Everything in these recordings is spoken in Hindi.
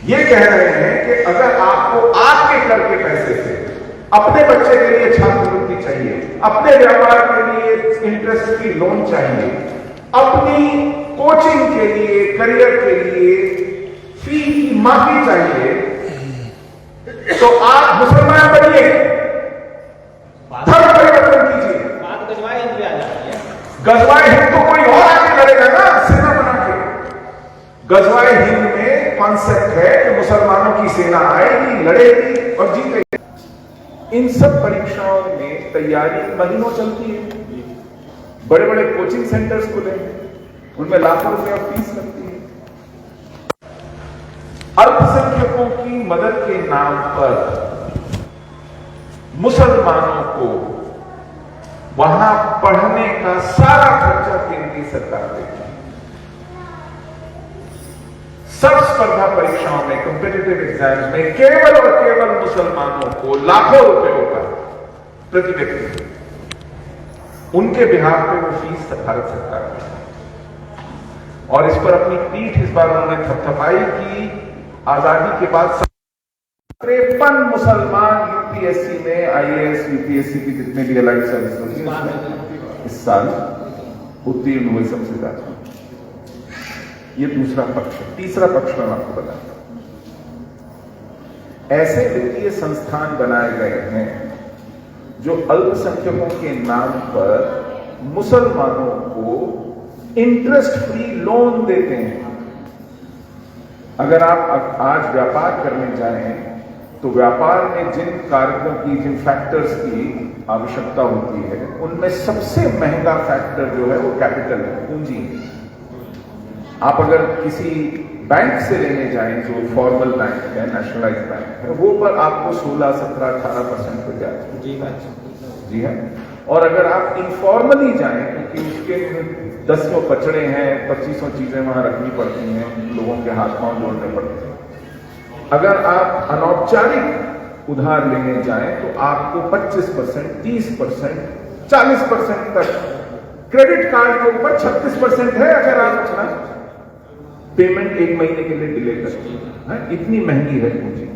ये कह रहे हैं कि अगर आपको आपके कर के पैसे से अपने बच्चे के लिए छात्रवृत्ति चाहिए, अपने व्यापार के लिए इंटरेस्ट फ्री लोन चाहिए, अपनी कोचिंग के लिए, करियर के लिए फी की माफी चाहिए, तो आप मुसलमान बनिए, धर्म परिवर्तन कीजिए। बात गजवाए हिंद पे आ जाती है। गजवाए हिंद तो कोई और आके लड़ेगा ना, सेना बना के। गजवाए हिंद में कॉन्सेप्ट है कि मुसलमानों की सेना आएगी, लड़ेगी और जीतेगी। इन सब परीक्षाओं में तैयारी महीनों चलती है। बड़े बड़े कोचिंग सेंटर्स खुले हैं, उनमें लाखों रुपया फीस लगती है। अल्पसंख्यकों की मदद के नाम पर मुसलमानों को वहां पढ़ने का सारा खर्चा केंद्रीय सरकार देती है। सब स्पर्धा परीक्षाओं में, कॉम्पिटिटिव एग्जाम्स में केवल और केवल मुसलमानों को लाखों रुपयों का प्रति व्यक्ति उनके बिहार पे वो फीस भारत सरकार की। और इस पर अपनी पीठ इस बार उन्होंने थपथपाई की आजादी के बाद 53 मुसलमान यूपीएससी में, आईएएस यूपीएससी की जितने भी अलाइड सर्विस होती इस साल उत्तीर्ण हुए सबसे ज्यादा। ये दूसरा पक्ष है। तीसरा पक्ष मैं आपको बताता हूं। ऐसे वित्तीय संस्थान बनाए गए हैं जो अल्पसंख्यकों के नाम पर मुसलमानों को इंटरेस्ट फ्री लोन देते हैं। अगर आप आज व्यापार करने जाएं तो व्यापार में जिन कारकों की, जिन फैक्टर्स की आवश्यकता होती है, उनमें सबसे महंगा फैक्टर जो है वो कैपिटल है, पूंजी है। आप अगर किसी बैंक से लेने जाएं जो फॉर्मल बैंक है, नेशनलाइज बैंक है, वो पर आपको 16, 17, 18% हो जाए। जी है। और अगर आप इनफॉर्मली जाएं, क्योंकि उसके 10 पचड़े हैं, 2500 चीजें वहां रखनी पड़ती हैं, लोगों के हाथ पांव जोड़ने पड़ते हैं। अगर आप अनौपचारिक उधार लेने जाएं तो आपको 25%, 30%, 40% तक, क्रेडिट कार्ड के ऊपर 36% है अगर आप अपना पेमेंट 1 महीने के लिए डिले करते हैं। इतनी महंगी है पूंजी।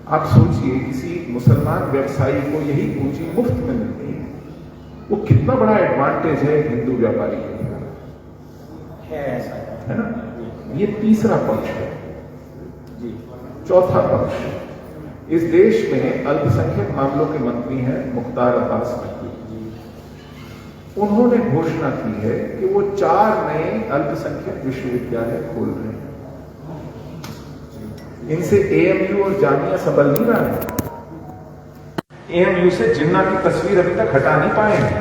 आप सोचिए किसी मुसलमान व्यवसायी को यही पूंजी मुफ्त में मिलती है, वो कितना बड़ा एडवांटेज है हिंदू व्यापारी के लिए, है ना। ये तीसरा पक्ष है। चौथा पक्ष, इस देश में अल्पसंख्यक मामलों के मंत्री हैं मुख्तार अब्बास नकवी। उन्होंने घोषणा की है कि वो 4 नए अल्पसंख्यक विश्वविद्यालय खोल रहे हैं। इनसे एएमयू और जामिया संभल नहीं रहा है। एएमयू से जिन्ना की तस्वीर अभी तक हटा नहीं पाए हैं।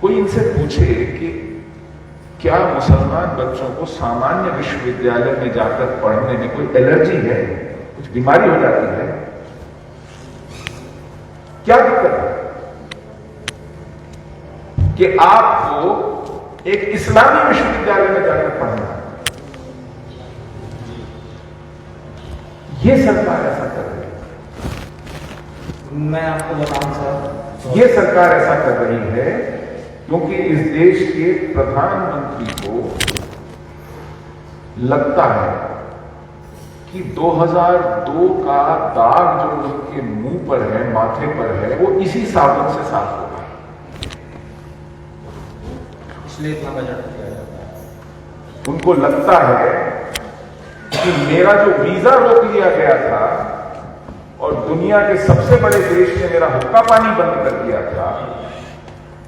कोई इनसे पूछे कि क्या मुसलमान बच्चों को सामान्य विश्वविद्यालय में जाकर पढ़ने में कोई एलर्जी है, कुछ बीमारी हो जाती है, क्या दिक्कत है कि आपको एक इस्लामी विश्वविद्यालय में जाकर पढ़ना है? ये सरकार ऐसा कर रही है। मैं आपको बताऊं सर, ये सरकार ऐसा कर रही है क्योंकि इस देश के प्रधानमंत्री को लगता है कि 2002 का दाग जो उनके मुंह पर है, माथे पर है, वो इसी साबुन से साफ होगा। इसलिए इतना बजट दिया जाता है। उनको लगता है कि मेरा जो वीजा रोक लिया गया था और दुनिया के सबसे बड़े देश ने मेरा हुक्का पानी बंद कर दिया था,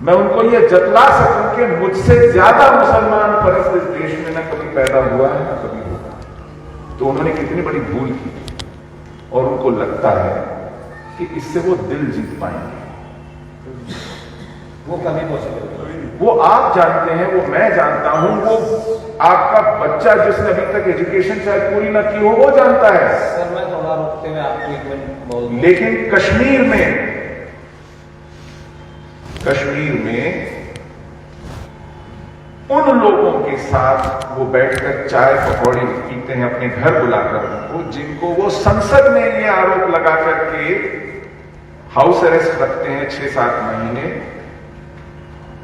मैं उनको यह जतला सकूं कि मुझसे ज्यादा मुसलमान परस्त इस देश में न कभी पैदा हुआ है न कभी होगा। तो उन्होंने कितनी बड़ी भूल की और उनको लगता है कि इससे वो दिल जीत पाएंगे। वो कभी पॉसिबल नहीं। वो आप जानते हैं, वो मैं जानता हूं, वो आपका बच्चा जिसने अभी तक एजुकेशन शायद पूरी ना की हो वो जानता है। सर मैं थोड़ा रुकते हुए आपको एक मिनट बोल दूं। लेकिन कश्मीर में उन लोगों के साथ वो बैठकर चाय पकौड़े पीते हैं अपने घर बुलाकर उनको, जिनको वो संसद में ये आरोप लगा करके हाउस अरेस्ट रखते हैं 6-7 महीने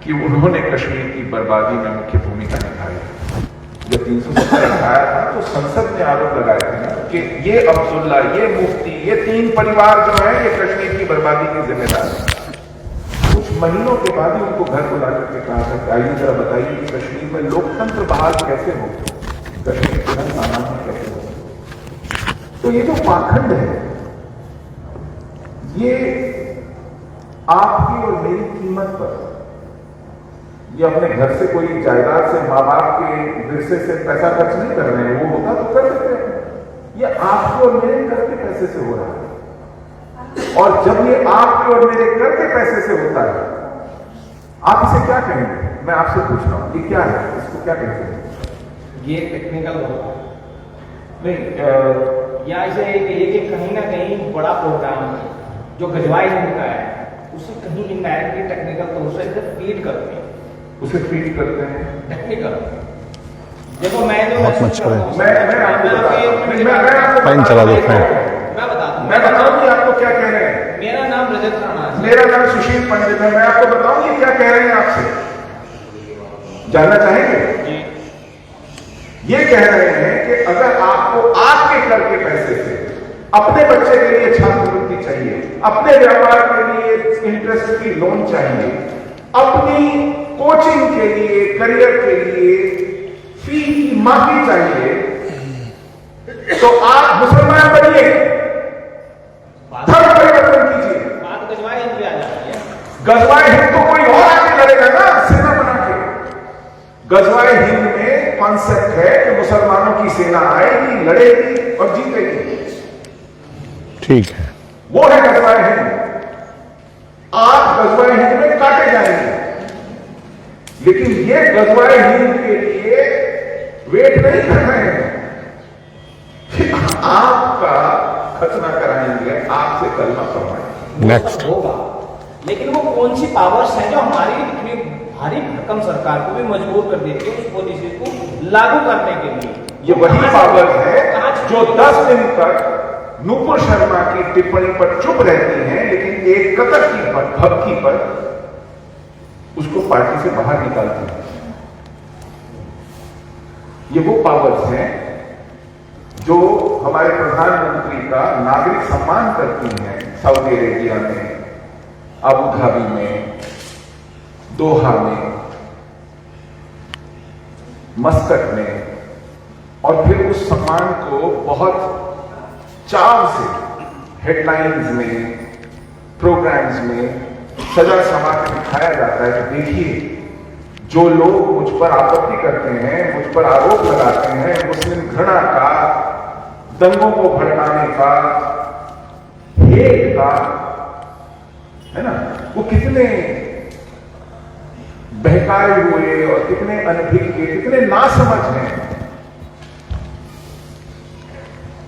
कि उन्होंने कश्मीर की बर्बादी में मुख्य भूमिका निभाई। जब 370 आया था तो संसद ने आरोप लगाए थे ना कि ये अब्दुल्ला, ये मुफ्ती, ये 3 परिवार जो है ये कश्मीर की बर्बादी के जिम्मेदार है। कुछ महीनों के बाद ही उनको घर बुला करके कहा था कि आइए जरा बताइए कि कश्मीर में लोकतंत्र बहाल कैसे हो, कश्मीर पुनः सामान्य कैसे हो। तो ये जो पाखंड है ये आपकी और मेरी कीमत पर, ये अपने घर से कोई जायदाद से माँ बाप के विरसे से पैसा खर्च नहीं कर रहे हैं, वो होता तो कर देते हैं। ये आपके और मेरे कर के पैसे से हो रहा है, और जब ये आपके और मेरे कर के पैसे से होता है, आप इसे क्या कहेंगे? मैं आपसे पूछ रहा हूं, ये क्या है, इसको क्या कहते हैं? ये टेक्निकल होगा नहीं, या इसे कहिए कि कहीं ना कहीं बड़ा प्रोग्राम जो गजवाई का है उसे कहीं इनडायरेक्टली टेक्निकल तौर से इसे फीड करते हैं, उसे फीड करते हैं टेक्निकल। देखो मैं जो बहुत मच रहा है। मैं आपको फाइन चला दो, फाइन। मैं बताऊं मैं बताऊं कि आपको क्या कह रहे हैं। मेरा नाम रजत राणा है। मेरा नाम सुशील पंडित है। मैं आपको बताऊं ये क्या कह रहे हैं आपसे, जानना चाहेंगे? जी। ये कह रहे हैं कि अगर आपको आपके कर के पैसे से अपने बच्चे के लिए छात्रवृत्ति चाहिए, अपने व्यापार के लिए इंटरेस्ट फ्री लोन चाहिए, अपनी कोचिंग के लिए, करियर के लिए फी की माफी चाहिए, तो आप मुसलमान बनिए, धर्म परिवर्तन कीजिए। बात गजवाई हिंद पे आ जाती है। गजवाए हिंद तो कोई और आके लड़ेगा ना, सेना बना के। गजवाए हिंद में कॉन्सेप्ट है कि मुसलमानों की सेना आएगी, लड़ेगी और जीतेगी। ठीक है, वो है गजवाए हिंद। आप गजवाए हिंद में काटे जाएंगे, लेकिन ये गजवाए हिंद के लिए वेट नहीं कर रहे हैं कि आपका खतना कराएंगे, आपसे कलमा करवाएंगे। नेक्स्ट होगा, लेकिन वो कौन सी पावर्स हैं जो हमारी इतनी भारी भरकम सरकार को भी मजबूर कर देती है उस पॉलिसी को लागू करने के लिए? ये वही पावर है जो 10 दिन तक नूपुर शर्मा की टिप्पणी पर चुप रहती हैं, लेकिन एक कतर की भक्ति पर उसको पार्टी से बाहर निकालती हैं। ये वो पावर्स हैं जो हमारे प्रधानमंत्री का नागरिक सम्मान करती हैं, सऊदी अरेबिया में, अबू धाबी में, दोहा में, मस्कट में, और फिर उस सम्मान को बहुत चाव से हेडलाइंस में, प्रोग्राम्स में सजा समा के दिखाया जाता है कि देखिए जो लोग मुझ पर आपत्ति करते हैं, मुझ पर आरोप लगाते हैं मुस्लिम घृणा का, दंगों को भड़काने का, हेट का, है ना, वो कितने बहकाए हुए और कितने अनभिज्ञ, कितने नासमझ हैं।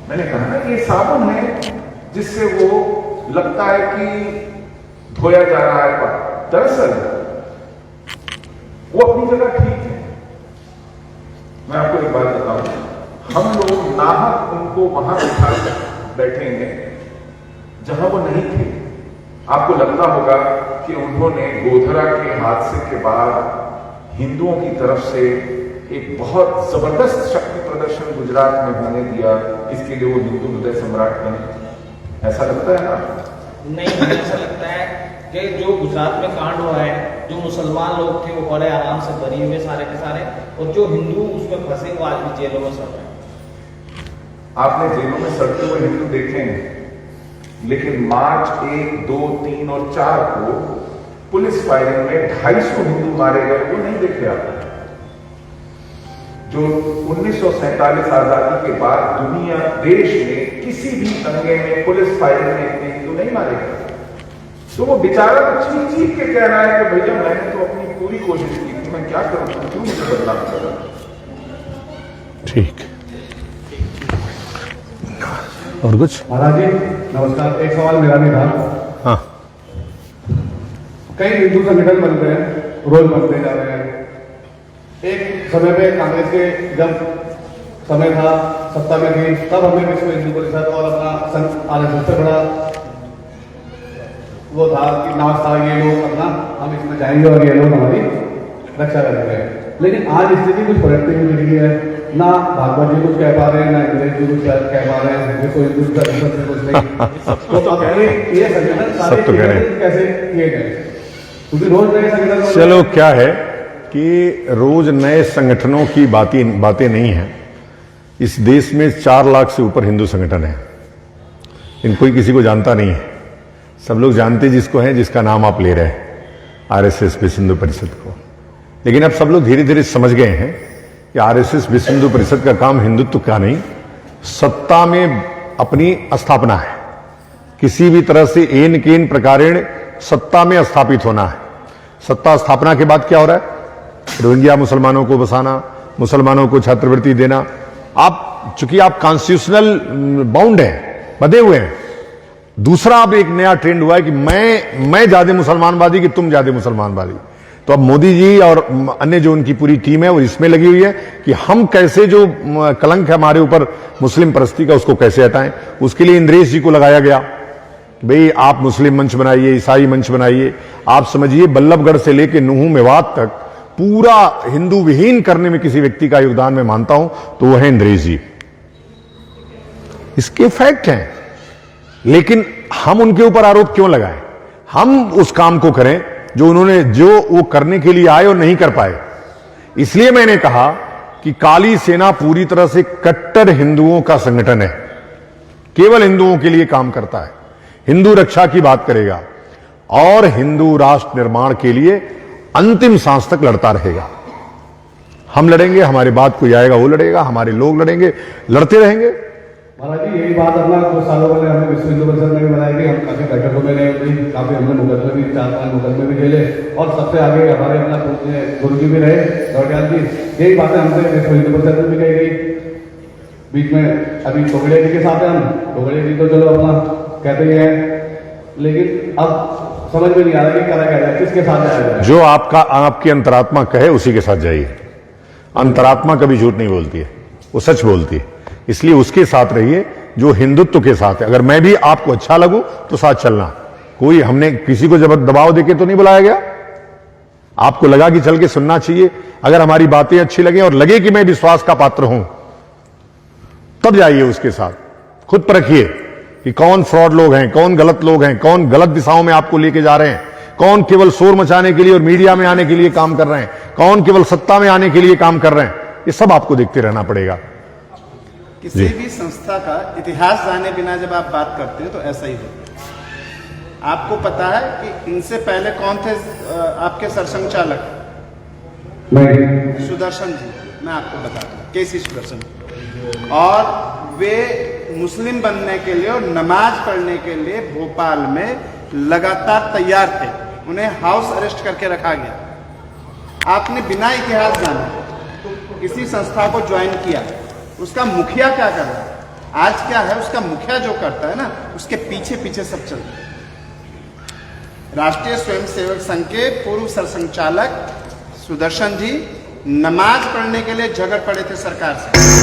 मैंने कहा ना कि ये साबुन है जिससे वो लगता है कि धोया जा रहा है, पर दरअसल वो अपनी जगह ठीक है। मैं आपको एक बात बताऊं, हम लोग नाहक उनको वहां बिठा बैठेंगे जहां वो नहीं थे। आपको लगता होगा कि उन्होंने गोधरा के हादसे के बाद हिंदुओं की तरफ से एक बहुत जबरदस्त शक्ति प्रदर्शन गुजरात में होने दिया, इसके लिए वो हिंदू हृदय सम्राट बने। ऐसा लगता है ना? नहीं, मुझे ऐसा लगता है कि जो गुजरात में कांड हुआ है, जो मुसलमान लोग थे वो बड़े आराम से बरी हुए सारे के सारे, और जो हिंदू उसमें फंसे वो आज भी जेलों में सड़ रहे हैं। आपने जेलों में सड़ते हुए हिंदू देखे हैं, लेकिन मार्च 1, 2, 3 और 4 को पुलिस फायरिंग में 250 हिंदू मारे गए, वो नहीं देखे आपने। जो 1947 आजादी के बाद दुनिया देश में किसी भी दंगे में पुलिस फायरिंग में इतने हिंदू नहीं मारे गए। तो वो बेचारा तो चीख चीख के कह रहा है कि भैया मैंने तो अपनी पूरी कोशिश की थी, मैं क्या करूं, क्यों मुझे बदनाम कर रहा? ठीक। और कुछ? महाराज जी नमस्कार। एक सवाल मेरा भी था। हाँ, कई हिंदू संगठन बन रहे हैं, रोज बनते जा रहे हैं। एक समय पे कांग्रेस के जब समय था, सत्ता में थी, तब हमने विश्व हिंदू परिषद और अपना आरएसएस से बड़ा वो था कि नाश था, ये लोग अपना हम इसमें जाएंगे और ये लोग हमारी रक्षा करेंगे। लेकिन आज स्थिति कुछ पलटती हुई दिख रही है। ना भागवत जी कुछ कह पा रहे हैं, ना इंद्रेश जी कुछ कह पा रहे हैं, जिसको हिंदू का कुछ नहीं। तो अब ये संगठन सारे सब तो कह रहे हैं। कैसे किए गए, क्योंकि रोज नए संगठन। चलो क्या है कि रोज नए संगठनों की बातें नहीं है। इस देश में 4 लाख से ऊपर हिंदू संगठन है, इन कोई किसी को जानता नहीं है। सब लोग जानते जिसको है, जिसका नाम आप ले रहे हैं, आरएसएस विश्व हिंदू परिषद को। लेकिन अब सब लोग धीरे धीरे समझ गए हैं कि आरएसएस विश्व हिंदू परिषद का काम हिंदुत्व का नहीं, सत्ता में अपनी स्थापना है। किसी भी तरह से एन केन प्रकारेण सत्ता में स्थापित होना है। सत्ता स्थापना के बाद क्या हो रहा है? रोहिंग्या मुसलमानों को बसाना, मुसलमानों को छात्रवृत्ति देना। आप चूंकि आप कॉन्स्टिट्यूशनल बाउंड हैं, बंधे हुए हैं। दूसरा अब एक नया ट्रेंड हुआ है कि मैं ज्यादा मुसलमानवादी कि तुम ज्यादा मुसलमानवादी। तो अब मोदी जी और अन्य जो उनकी पूरी टीम है वो इसमें लगी हुई है कि हम कैसे जो कलंक है हमारे ऊपर मुस्लिम परस्ती का, उसको कैसे हटाएं। उसके लिए इंद्रेश जी को लगाया गया, भाई आप मुस्लिम मंच बनाइए, ईसाई मंच बनाइए। आप समझिए बल्लभगढ़ से लेकर नुहू मेवात तक पूरा हिंदू विहीन करने में किसी व्यक्ति का योगदान मैं मानता हूं तो वो है इंद्रेश जी। इसके फैक्ट हैं, लेकिन हम उनके ऊपर आरोप क्यों लगाएं? हम उस काम को करें जो वो करने के लिए आए और नहीं कर पाए। इसलिए मैंने कहा कि काली सेना पूरी तरह से कट्टर हिंदुओं का संगठन है, केवल हिंदुओं के लिए काम करता है, हिंदू रक्षा की बात करेगा और हिंदू राष्ट्र निर्माण के लिए अंतिम सांस तक लड़ता रहेगा। हम लड़ेंगे, हमारे बाद कोई आएगा वो लड़ेगा, हमारे लोग लड़ेंगे, लड़ते रहेंगे। महाराज जी यही बात अपना कुछ सालों पहले हमने विश्व हिंदू परिषद में भी बनाई थी। हम काफी बैठकों में गए थे, काफी हमने मुकदमे भी 4-5 मुकदमे भी खेले और सबसे आगे हमारे अपना गुरु जी भी रहे गौरदयाल जी। यही बातें हमसे विश्व हिंदू परिषद में भी कही गई। बीच में अभी टोगड़े जी के साथ हैं हम, टोगड़े जी तो चलो अपना कहते ही हैं, लेकिन अब समझ में नहीं आ रहा कि करा क्या जाए, किसके साथ जाया जाए। जो आपकी अंतरात्मा कहे उसी के साथ जाइए। अंतरात्मा कभी झूठ नहीं बोलती है, वो सच बोलती है। इसलिए उसके साथ रहिए जो हिंदुत्व के साथ है। अगर मैं भी आपको अच्छा लगूं तो साथ चलना। कोई हमने किसी को जब दबाव देके तो नहीं बुलाया गया। आपको लगा कि चल के सुनना चाहिए, अगर हमारी बातें अच्छी लगे और लगे कि मैं विश्वास का पात्र हूं, तब जाइए उसके साथ। खुद परखिए कि कौन फ्रॉड लोग हैं, कौन गलत लोग हैं, कौन गलत दिशाओं में आपको लेके जा रहे हैं, कौन केवल शोर मचाने के लिए और मीडिया में आने के लिए काम कर रहे हैं, कौन केवल सत्ता में आने के लिए काम कर रहे हैं। ये सब आपको देखते रहना पड़ेगा। किसी भी संस्था का इतिहास जाने बिना जब आप बात करते हैं तो ऐसा ही होता है। आपको पता है कि इनसे पहले कौन थे आपके सरसंघ चालक? सुदर्शन जी। मैं आपको बताता हूँ, केसी सुदर्शन। और वे मुस्लिम बनने के लिए और नमाज पढ़ने के लिए भोपाल में लगातार तैयार थे। उन्हें हाउस अरेस्ट करके रखा गया। आपने बिना इतिहास जाने किसी संस्था को ज्वाइन किया, उसका मुखिया क्या कर रहा है? आज क्या है, उसका मुखिया जो करता है ना, उसके पीछे पीछे सब चलते हैं। राष्ट्रीय स्वयंसेवक संघ के पूर्व सरसंघचालक सुदर्शन जी नमाज पढ़ने के लिए झगड़ पड़े थे सरकार से।